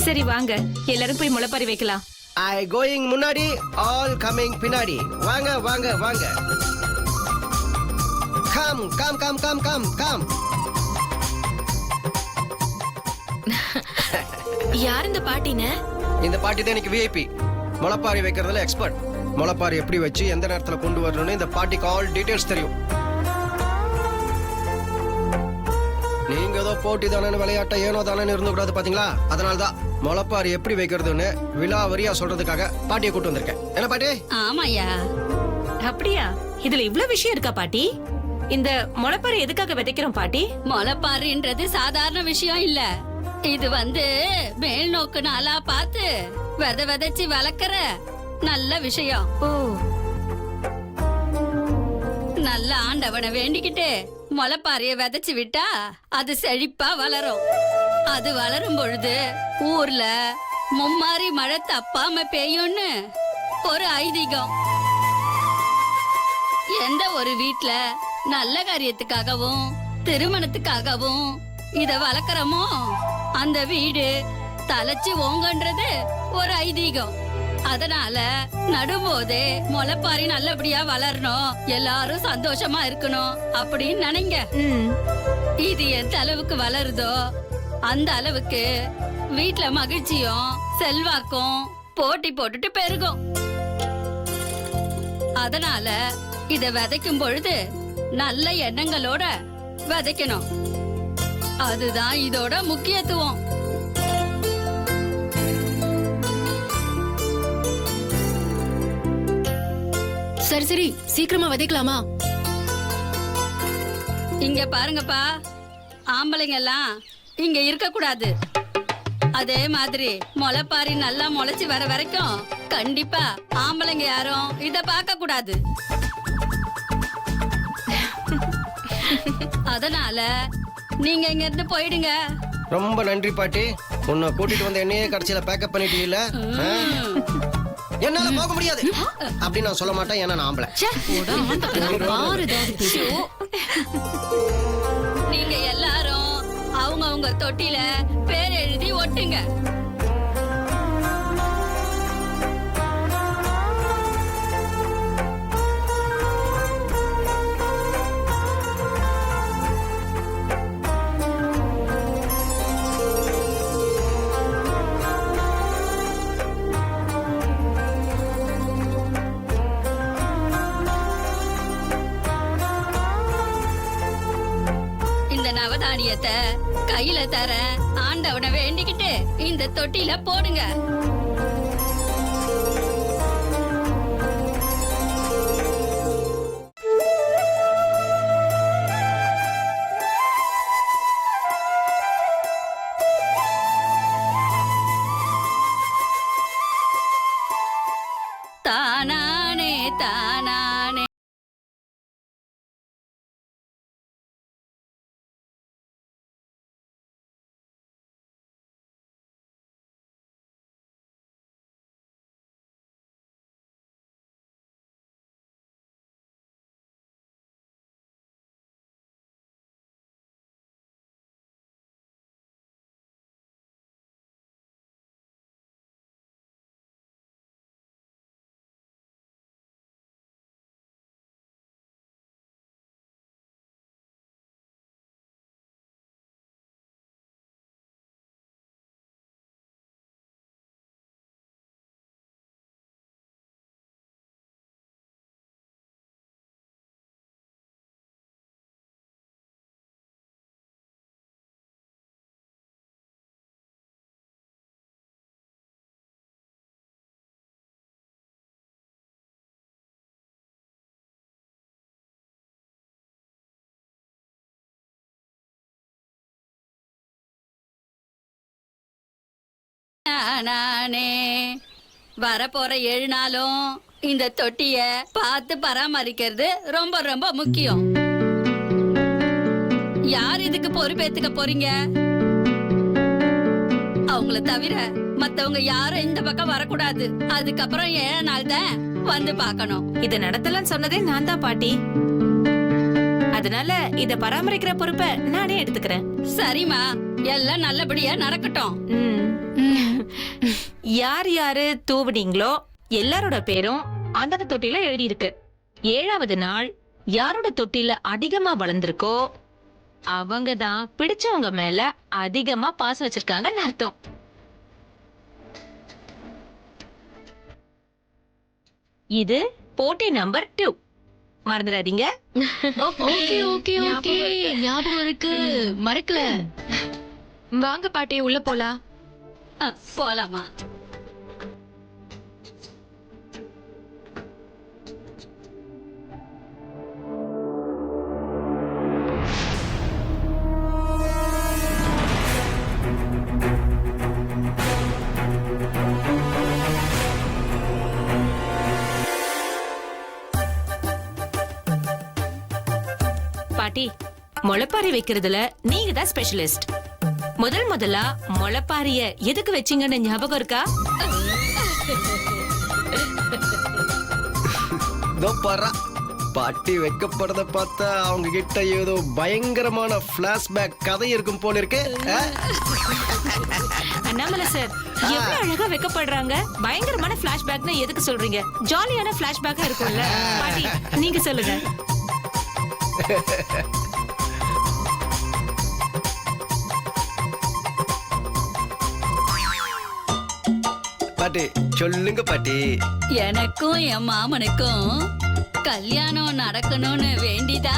சரி வாங்க, எல்லாரும் போய் முளைப்பாரி வைக்கலாம். ஐ கோயிங் முன்னாடி, ஆல் கமிங் பின்னாடி. வாங்க வாங்க வாங்க. Come come come come come come. யார் இந்த பாட்டின? இந்த பாட்டி தான் எனக்கு விஐபி. முளைப்பாரி வைக்கிறதுல எக்ஸ்பர்ட். முளைப்பாரி எப்படி வச்சு எந்த நேரத்துல கொண்டு வரணும்னு இந்த பாட்டிக்கு ஆல் டீடைல்ஸ் தெரியும். நீங்க ஏதோ போட்டி தானே விளையாட்ட ஏனோ தானே இருந்து கூடாது பாத்தீங்களா? அதனாலதான் முளைப்பாரி எப்படி வைக்கிறதுன்னு விலாவரியா சொல்றதுக்காக பாட்டியை கூட்டு வந்திருக்கேன். என்ன பாட்டி? ஆமாயா. அப்படியா? இதுல இவ்ளோ விஷயம் இருக்கா பாட்டி? இந்த முளைப்பாரி எதுக்காக விதைக்கிறோம் பாட்டி? முளைப்பாரின்றது சாதாரண விஷயம் இல்ல. இது மேல் நோக்கு நாளா பார்த்து விதைச்சு வளர்க்கற நல்ல விஷயம். ஓ, நல்ல ஆண்டவனை வேண்டிக்கிட்டு முளைப்பாரிய விதைச்சு விட்டா அது செழிப்பா வளரும். அது வளரும் பொழுது ஊர்ல மும்மாரி மழை தப்பாம பெய்யும்னு ஒரு ஐதீகம். எந்த ஒரு வீட்ல நல்ல காரியத்துக்காகவும் திருமணத்துக்காகவும் இத வளர்க்கறோமோ அந்த வீடு தலைச்சு ஓங்கன்றது ஒரு ஐதீகம். அதனால நடும்போதே முளைப்பாரி நல்லபடியா வளரணும், எல்லாரும் சந்தோஷமா இருக்கணும் அப்படின்னு நினைங்க. இது எந்த அளவுக்கு வளருதோ அந்த அளவுக்கு வீட்ல மகிழ்ச்சியும் செல்வாக்கும் போட்டி போட்டுட்டு பெருகும். அதனால இத விதைக்கும் பொழுது நல்ல எண்ணங்களோட விதைக்கணும். அதுதான் இதோட முக்கியத்துவம். சரி சரி, சீக்கிரமா விதைக்கலாமா? இங்க பாருங்கப்பா, ஆம்பளைங்க எல்லாம் இங்க இருக்க கூடாது. அதே மாதிரி முளைப்பாரி நல்லா முளைச்சு வர வரைக்கும் கண்டிப்பா ஆம்பளைங்க யாரும் இத பார்க்க கூடாது. அதனால நீங்க இங்க இருந்து போயிடுங்க. ரொம்ப நன்றி பாட்டி. உன்னை கூட்டிட்டு வந்த என்னையே கடைசியில பேக்கப் பண்ணிட்டீங்கல்ல. என்னால போக முடியாது அப்படின்னு நான் சொல்ல மாட்டேன், ஏன்னா நான் ஆம்பளை. நீங்க எல்லாரும் அவங்க தொட்டில பேர் எழுதி ஒட்டுங்க. நவதானியத்தை கையில தர ஆண்டவனை வேண்டிக்கிட்டு இந்த தொட்டில போடுங்க. தானானே தானானே. நானே வரப்போற 7 நாளும் இந்த தொட்டிய பார்த்து பராமரிக்கிறது ரொம்ப ரொம்ப முக்கியம். யார் இதுக்கு பொறுப்பேத்துக்க போறீங்க? அவங்கள தவிர மத்தவங்க யாரும் இந்த பக்கம் வரக்கூடாது. அதுக்கப்புறம் 7 நாள் தான் வந்து பார்க்கணும். இத நடத்தலாம் சொன்னதே நான் தான் பாட்டி. அதனால இத பராமரிக்கிற பொறுப்பை நானே எடுத்துக்கிறேன். சரிம்மா, எல்லாம் நல்லபடியா நடக்கட்டும். யார் யாரு தூவுனீங்களோ எல்லாரோட பேரும் அந்தந்த தொட்டில எழுதி இருக்கு. 7வது நாள் யாரோட தொட்டில அதிகமா வளர்ந்திருக்கோ அவங்க தான் பிடிச்சவங்க மேல அதிகமா பாசம் வச்சிருக்காங்கன்னு அர்த்தம். இது போட்டி நம்பர் 2. மறந்துடாதீங்க. ஓகே ஓகே ஓகே ஞாபகம் இருக்கு, மறக்கல. வாங்க பாட்டி, உள்ள போலாம். போலாமா? பாட்டி, முளைப்பாரி வைக்கிறதுல நீங்க தான் ஸ்பெஷலிஸ்ட். முதல்ல முளைப்பாரிய எதுக்கு வச்சீங்கன்னு ஞாபகம் இருக்கா? இதோ பாரா, பாட்டி வைக்கப்படுறத பார்த்தா அவங்க கிட்ட ஏதோ பயங்கரமான பிளாஷ்பேக் கதை இருக்கும் போல இருக்கு. அண்ணாமலை சார் எவ்வளவு அழகா வைக்கப்படுறாங்க. பயங்கரமான பிளாஷ்பேக்னா எதுக்கு சொல்றீங்க? ஜாலியான பிளாஷ்பேக்கா இருக்கும்ல. பாட்டி நீங்க சொல்லுங்க. பாட்டி சொல்லுங்க பாட்டி. எனக்கும் என் மாமனுக்கும் கல்யாணம் நடக்கணும்னு வேண்டிதா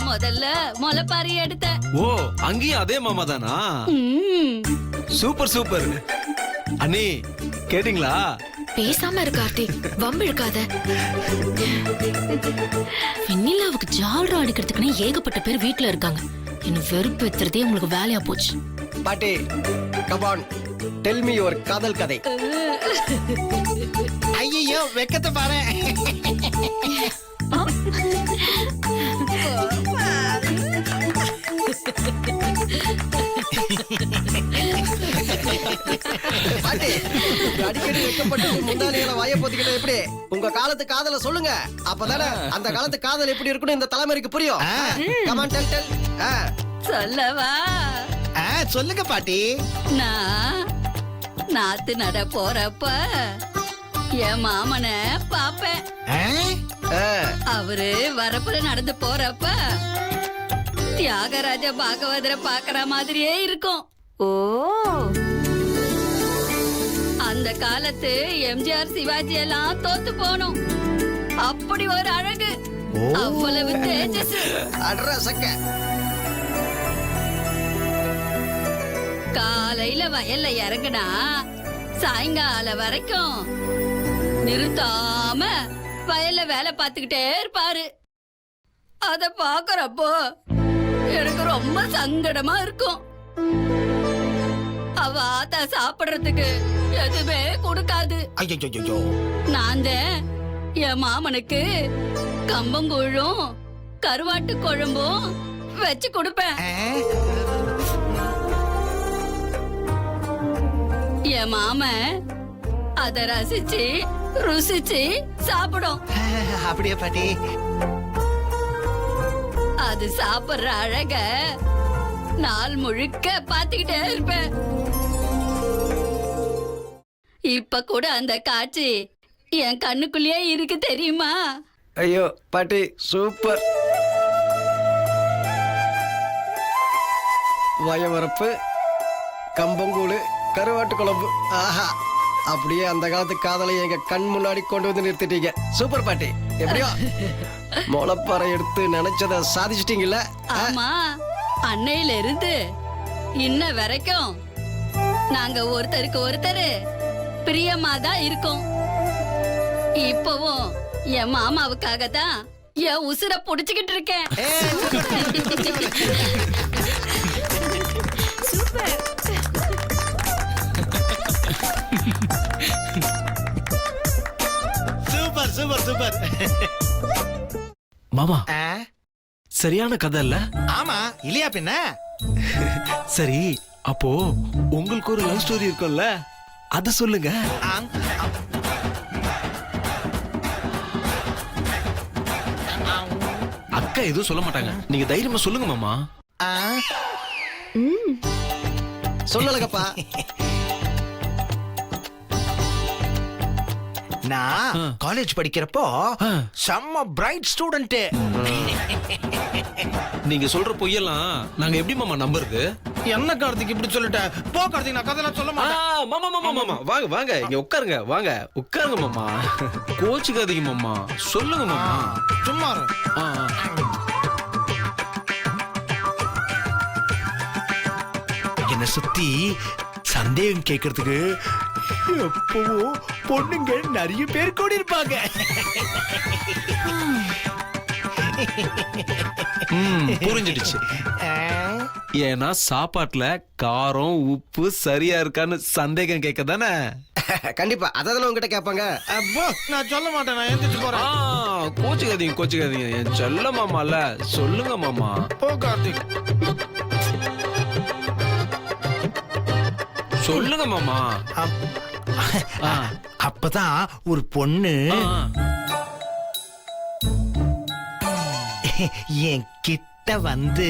முதல்ல முளைப்பாரி எடுத்தேன். ஓ, அங்கேயும் அதே மாமா தானா? Super super. அண்ணி கேட்டிங்களா? பேசாம இரு கார்த்திக், வம்பு இழுக்காத. வெண்ணிலாவுக்கு ஜால்ரா அடிக்கிறதுக்குன்னு ஏகப்பட்ட பேர் வீட்டுல இருக்காங்க. இன்னும் வெறுப்பு எத்துறதே உங்களுக்கு வேலையா போச்சு. பாட்டி கமான், டெல் மீ யுவர் காதல் கதை. ஐயோ வெக்கத்தை பாரு. பாட்டி அடிக்கடி வைக்கப்பட்டு முந்தானிகளை வாய போத்திக்கிட்டு எப்படி உங்க காலத்து காதல சொல்லுங்க. அப்பதானே அந்த காலத்து காதல் எப்படி இருக்குன்னு இந்த தலைமுறைக்கு புரியும். Come on tell tell. சொல்லவா? சொல்லுங்க பாட்டி. நான் நாத்து நட போறப்ப என் மாமனை பாப்பேன். அவரு வரப்புல நடந்து போறப்ப தியாகராஜ பாகவதரை பாக்குற மாதிரியே இருக்கும். ஓ, அந்த காலத்து எம்ஜிஆர் சிவாஜி எல்லாம் தோத்து போனோம். அப்படி ஒரு அழகு, அவ்வளவு தேஜஸ். அட்ரஸக்க காலையில வயல்ல இறங்குனா சாயங்காலம் வரைக்கும் நிறுத்தாம வயல்ல வேலை பார்த்துக்கிட்டே இருப்பாரு. அத பாக்குறப்போ எனக்கு ரொம்ப சங்கடமா இருக்கும். அவ ஆத்தா சாப்பிடுறதுக்கு எதுவுமே கொடுக்காது. ஐயோ நான் தான் என் மாமனுக்கு கம்பங்கூழும் கருவாட்டு குழம்பும் வச்சு கொடுப்பேன். என் மாமன் அத ரசிச்சு ருசிச்சு சாப்பிடும். அப்படியே பாட்டி. அது சாப்பிடுற அழக நாள் முழுக்க பாத்துக்கிட்டே இருப்பேன். இப்ப கூட அந்த காட்சி என் கண்ணுக்குள்ளேயே இருக்கு தெரியுமா? ஐயோ பாட்டி சூப்பர். வயவரப்பு, கம்பங்கூழு, கருவாட்டு குழம்பு. ஆஹா, அப்படியே அந்த காலத்து காதலை எங்க கண் முன்னாடி கொண்டு வந்து நிறுத்திட்டீங்க. சூப்பர் பாட்டி. எப்படியோ முளைப்பாறை எடுத்து நினைச்சத சாதிச்சிட்டீங்கல்ல. ஆமா, அன்னையில இருந்து இன்ன வரைக்கும் நாங்க ஒருத்தருக்கு ஒருத்தர் பிரியமா தான் இருக்கோம். இப்பவும் என் மாமாவுக்காக தான் என் உசுரை புடிச்சுக்கிட்டு இருக்கேன். சூப்பர். Super super super. மாமா சரியான கதை இல்ல? ஆமா, இல்லையா பின்ன? சரி, அப்போ உங்களுக்கு ஒரு லவ் ஸ்டோரி இருக்கும்ல, அத சொல்லுங்க. அக்கா எதுவும் சொல்ல மாட்டாங்க, நீங்க தைரியமா சொல்லுங்க மாமா. சொல்லலங்கப்பா. நான் காலேஜ் படிக்கிறப்போ செம்ம பிரைட் ஸ்டூடெண்ட். நீங்க சொல்ற பொய்யெல்லாம் நாங்க எப்படி மாமா நம்புறது? என்ன கார்த்திக் இப்படி சொல்லிட்ட? போ கார்த்திக், நான் கதையெல்லாம் சொல்ல மாட்டேன். மாமா மாமா மாமா வாங்க வாங்க இங்க உட்காருங்க, வாங்க உட்காருங்க மாமா. கோச்சுக்காதீங்க மாமா, சொல்லுங்க மாமா. சும்மா இரு. என்ன சுத்தி சந்தேகம் கேட்கறதுக்கு எப்பவும் பொண்ணுங்க நிறைய பேர் கூட இருப்பாங்க. புரிஞ்சிடுச்சு. ஏன்னா சாப்பாட்டுல காரம் உப்பு சரியா இருக்கான்னு சந்தேகம் கேட்க தானே? கண்டிப்பா அதான் உங்ககிட்ட கேட்பாங்க. அப்போ நான் சொல்ல மாட்டேன், நான் எந்திரிச்சு போறேன். கோச்சுக்காதீங்க கோச்சுக்காதீங்க, என் செல்ல மாமால சொல்லுங்க மாமா. போ கார்த்திக். சொல்லுங்க மாமா. அப்பதான் ஒரு பொண்ணு என் கிட்ட வந்து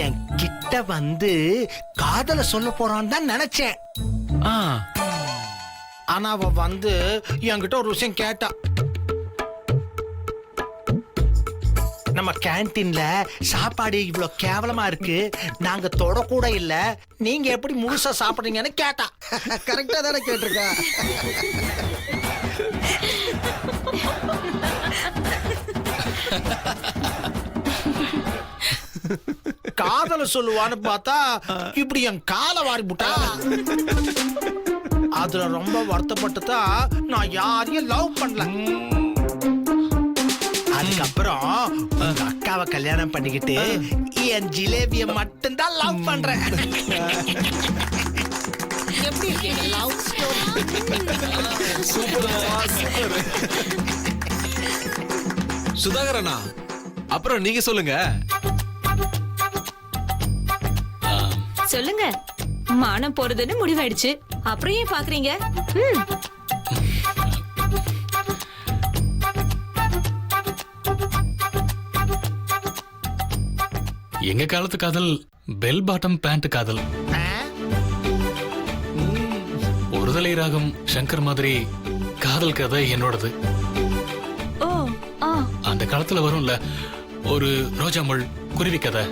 என் கிட்ட வந்து காதல சொல்ல போறான்னு தான் நினைச்சேன். ஆனா அவ வந்து என்கிட்ட ஒரு விஷயம் கேட்டா. நம்ம கேன்டீன்ல சாப்பாடு இவ்வளவு கேவலமா இருக்கு, நாங்க தொடக்கூட இல்ல, நீங்க எப்படி முழுசா சாப்பிடுறீங்கன்னு கேட்டா. கரெக்டா தானே கேட்டிருக்கா? காதல சொல்லுவான்னு பார்த்தா இப்படி என் காலை வாரி புட்டா. அதுல ரொம்ப வருத்தப்பட்டுதான் நான் யாரையும் லவ் பண்ணல. அதுக்கப்புறம் உங்க அக்காவை கல்யாணம் பண்ணிக்கிட்டு என் ஜிலேபிய மட்டும்தான் லவ் பண்றேன். எப்படி இருக்கீங்க லவ் ஸ்டோரி? சுதாகரனா, அப்புறம் நீங்க சொல்லுங்க. சொல்லுங்க. மானம் போறதுன்னு முடிவாயிடுச்சு, அப்புறம் ஏன் பாக்குறீங்க? எங்க காலத்து காதல் பெல் பாட்டம் பேண்ட் காதல். ஒருதலை ராகம் சங்கர் மாதிரி காதல் கதை என்னோடது. ஓ, அந்த காலத்துல வரும்ல ஒரு ரோஜா முள் குருவி கதை,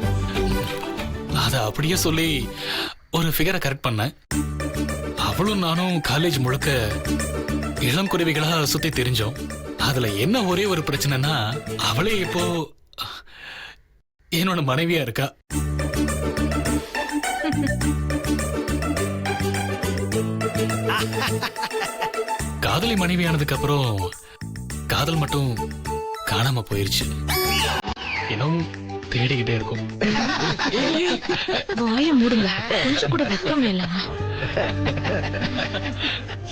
அத அப்படியே சொல்லி ஒரு ஃபிகரை கரெக்ட் பண்ண. அவளும் நானும் காலேஜ் முழுக்க இளம் குருவிகளா சுத்தி தெரிஞ்சோம். அதுல என்ன ஒரே ஒரு பிரச்சனைனா, அவளே இப்போ என்னோட மனைவியா இருக்கா. காதலி மனைவியானதுக்கு அப்புறம் காதல் மட்டும் காணாம போயிருச்சு. இன்னும் தேடிக்கிட்டே இருக்கும். வாய மூடுங்க, கொஞ்சம் கூட வெக்கம் இல்ல.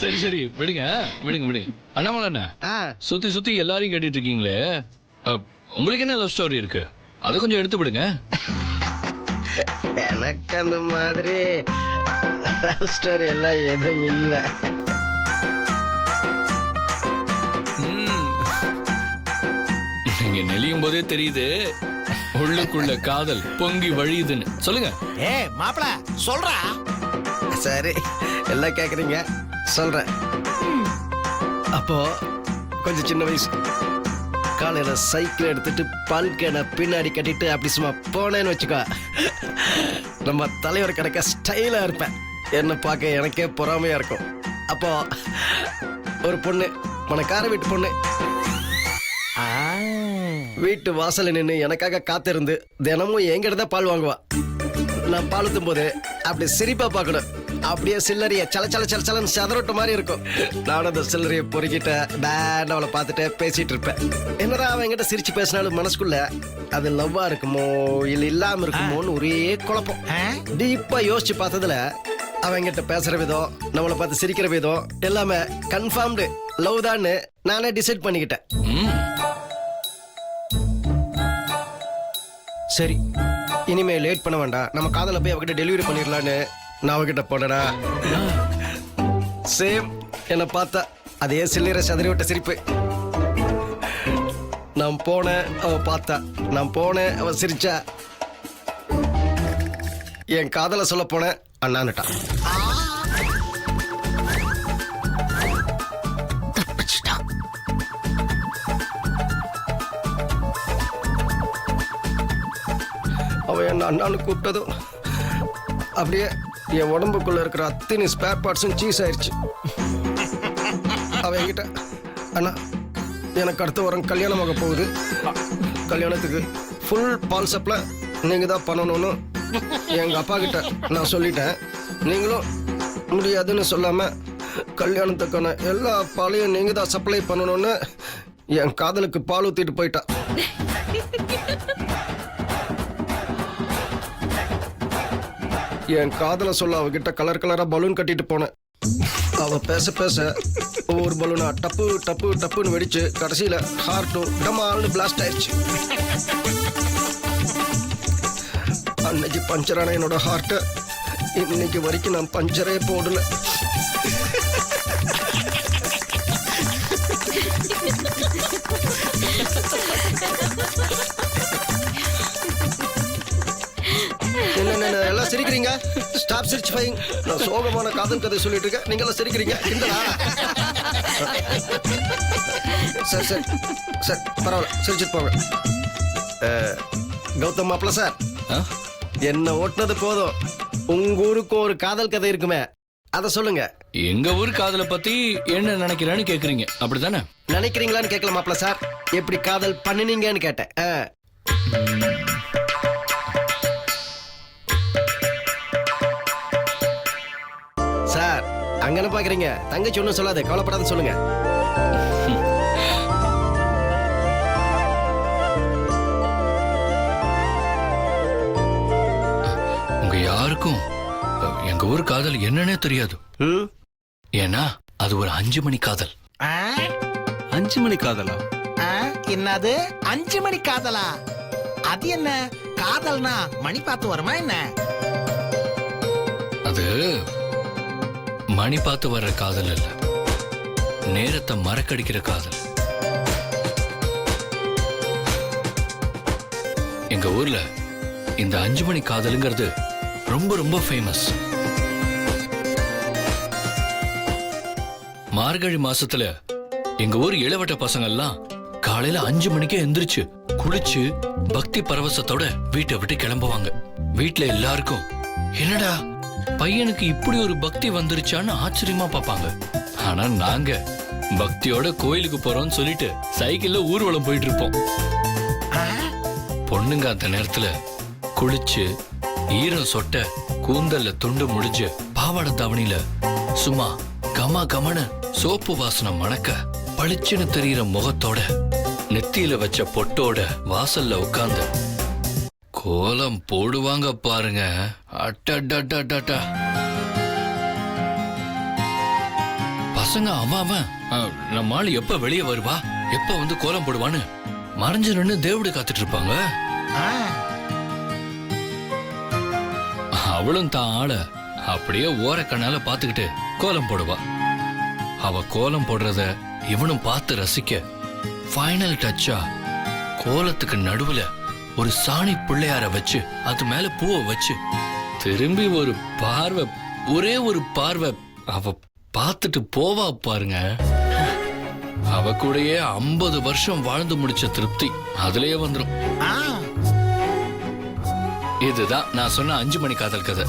சரி சரி விடுங்க விடுங்க விடுங்க. அண்ணாமலை, சுத்தி சுத்தி எல்லாரையும் கேட்டுட்டு இருக்கீங்களே, உங்களுக்கு என்ன லவ் ஸ்டோரி இருக்கு? அதை கொஞ்சம் எடுத்து விடுங்க. எனக்கு அந்த மாதிரி ஸ்டோரி எல்லாம் எதுவும் இல்லை. நீங்க நெளியும் போதே தெரியுது உள்ளுக்குள்ள காதல் பொங்கி வழியுதுன்னு. சொல்லுங்க. மாப்பிள சொல்றா. சரி, எல்லாம் கேக்குறீங்க, சொல்றேன். அப்போ கொஞ்சம் சின்ன வயசு, காலையில சைக்கிள் எடுத்துட்டு பால்கேனை பின்னாடி கட்டிட்டு அப்படி சும்மா போனேன்னு வச்சுக்கோ, நம்ம தலைவர் கிடைக்க ஸ்டைலா இருப்பேன். என்ன பார்க்க எனக்கே பொறாமையா இருக்கும். அப்போ ஒரு பொண்ணு, பணக்கார வீட்டு பொண்ணு, வீட்டு வாசல்ல நின்று எனக்காக காத்திருந்து தினமும் என்கிட்ட தான் பால் வாங்குவா. நான் பால் ஊத்தும் போது அப்படி சிரிப்பா பார்க்கணும். அப்படியே சில்லறைய சல சல சல சலன்னு சதரொட்ட மாதிரி இருக்கும். நானும் அந்த சில்லறைய பொறுக்கிட்ட பேண்ட் அவளை பார்த்துட்டு பேசிட்டு இருப்பேன். என்னதான் அவன் என்கிட்ட சிரிச்சு பேசினாலும் மனசுக்குள்ள அது லவ்வா இருக்குமோ இல்ல இல்லாம இருக்குமோன்னு ஒரே குழப்பம். டீப்பா யோசிச்சு பார்த்ததுல அவங்கிட்ட பேசுற விதம், நம்மளை பார்த்து சிரிக்கிற விதம் எல்லாமே கன்ஃபார்ம்டு லவ் தான்னு நானே டிசைட் பண்ணிக்கிட்டேன். சரி, இனிமே லேட் பண்ண வேண்டாம், நம்ம காதல போய் அவகிட்ட டெலிவரி பண்ணிடலான்னு நான் அவகிட்ட போனடா. சேம் என்ன பார்த்தா அதே சில்லறை சதறி விட்ட சிரிப்பு. நான் போனேன், அவ பார்த்தா, நான் போனேன், அவ சிரிச்சா. என் காதல சொல்ல போனேன், அண்ணான்னுட்டான். தப்பிச்சிட்டான். அவன் என்ன அண்ணான்னு கூப்பிட்டதும் அப்படியே என் உடம்புக்குள்ள இருக்கிற அத்தனை ஸ்பேர் பார்ட்ஸும் சீஸ் ஆயிடுச்சு. அவன் என்கிட்ட, அண்ணா எனக்கு அடுத்த வாரம் கல்யாணமாக போகுது, கல்யாணத்துக்கு ஃபுல் பால் சப்ளை நீங்க தான் பண்ணணும்னு எங்க அப்பா கிட்ட நான் சொல்லிட்டேன். நீங்களும் முடியாதுன்னு சொல்லாம கல்யாணத்துக்கான எல்லா பாலையும் நீங்க தான் சப்ளை பண்ணணும்னு என் காதலுக்கு பால் ஊத்திட்டு போயிட்டா. என் காதல சொல்ல அவகிட்ட கலர் கலரா பலூன் கட்டிட்டு போனேன். அவ பேச பேச ஒவ்வொரு பலூனா டப்பு டப்பு டப்புன்னு வெடிச்சு கடைசியில ஹார்ட்டும் டமால்னு பிளாஸ்ட் ஆயிடுச்சு. அன்னைக்கு பஞ்சரான என்னோட ஹார்ட்டை இன்னைக்கு வரைக்கும் நான் பஞ்சரே போடல. என்ன எல்லாம் சிரிக்கிறீங்க? ஸ்டாப் சிரிச்சிஃபைங். நான் சோகமான காதல் கதை சொல்லிட்டு இருக்கேன், நீங்க எல்லாம் சிரிக்கிறீங்க. சரி சரி சரி பரவாயில்ல, சிரிச்சிட்டு போங்க. கௌதம் மாப்பிள்ள சார், என்ன ஓட்டுனது போதும். உங்க ஊருக்கு ஒரு காதல் கதை இருக்குமே, அத சொல்லுங்க. எங்க ஊர் காதலை பத்தி என்ன நினைக்கிறேன்னு கேக்குறீங்க, அப்படித்தானே? நினைக்கிறீங்களான்னு கேட்கல மாப்பிள்ள சார், எப்படி காதல் பண்ணினீங்கன்னு கேட்டேன். சார் அங்கன்னு பாக்குறீங்க, தங்கச்சி ஒண்ணும் சொல்லாது, கவலைப்படாத சொல்லுங்க. உங்க யாருக்கும் எங்க ஊர் காதல் என்னன்னே தெரியாது. ஏன்னா அது ஒரு 5 மணி காதல். 5 மணி காதலா? என்னது 5 மணி காதலா? அது என்ன காதல்னா மணி பார்த்து வருமா என்ன? அது மணி பார்த்து வர்ற காதல் இல்ல, நேரத்தை மறக்கடிக்கிற காதல். எங்க ஊர்ல இந்த 5 மணி காதலுங்கிறது ரொம்ப ரொம்ப ஃபேமஸ். மார்கழி மாசத்துல எங்க ஊர் இளவட்ட பசங்க எல்லாம் காலையில 5 மணிக்கே எந்திரிச்சு குளிச்சு பக்தி பரவசத்தோட வீட்டை விட்டு கிளம்புவாங்க. வீட்டுல எல்லாருக்கும் என்னடா பையனுக்கு இப்படி ஒரு பக்தி வந்துருச்சான்னு ஆச்சரியமா பார்ப்பாங்க. ஆனா நாங்க பக்தியோட கோயிலுக்கு போறோம்னு சொல்லிட்டு சைக்கிள்ல ஊர்வலம் போயிட்டு இருப்போம். பொண்ணுங்க அந்த நேரத்துல குளிச்சு ஈரம் சொட்ட கூந்தல்ல துண்டு முடிஞ்சு பாவாடை தாவணியில சும்மா கமா கமனு சோப்பு வாசனை மணக்க பளிச்சுன்னு தெரியிற முகத்தோட நெத்தியில வச்ச பொட்டோட வாசல்ல உட்கார்ந்து கோலம் போடுவாங்க பாருங்க. அட்டா பசங்க அவன் நம்ம ஆளு எப்ப வெளியே வருவா, எப்ப வந்து கோலம் போடுவான்னு மறைஞ்சு நின்னு தேவடு காத்துட்டு இருப்பாங்க. அவளும் தான் ஆள அப்படியே ஓரக்கண்ணால பாத்துக்கிட்டு கோலம் போடுவா. அவ கோலம் போடுறத இவனும் பார்த்து ரசிக்க ஃபைனல் டச்சா கோலத்துக்கு நடுவுல ஒரு சாணி பிள்ளையார வச்சு அது மேல பூவை வச்சு திரும்பி ஒரு பார்வை, ஒரே ஒரு பார்வை அவ பார்த்துட்டு போவா பாருங்க. அவ கூடயே 50 வருஷம் வாழ்ந்து முடிச்ச திருப்தி அதுலயே வந்துரும். இதுதான் நான் சொன்ன 5 மணி காதல் கதை.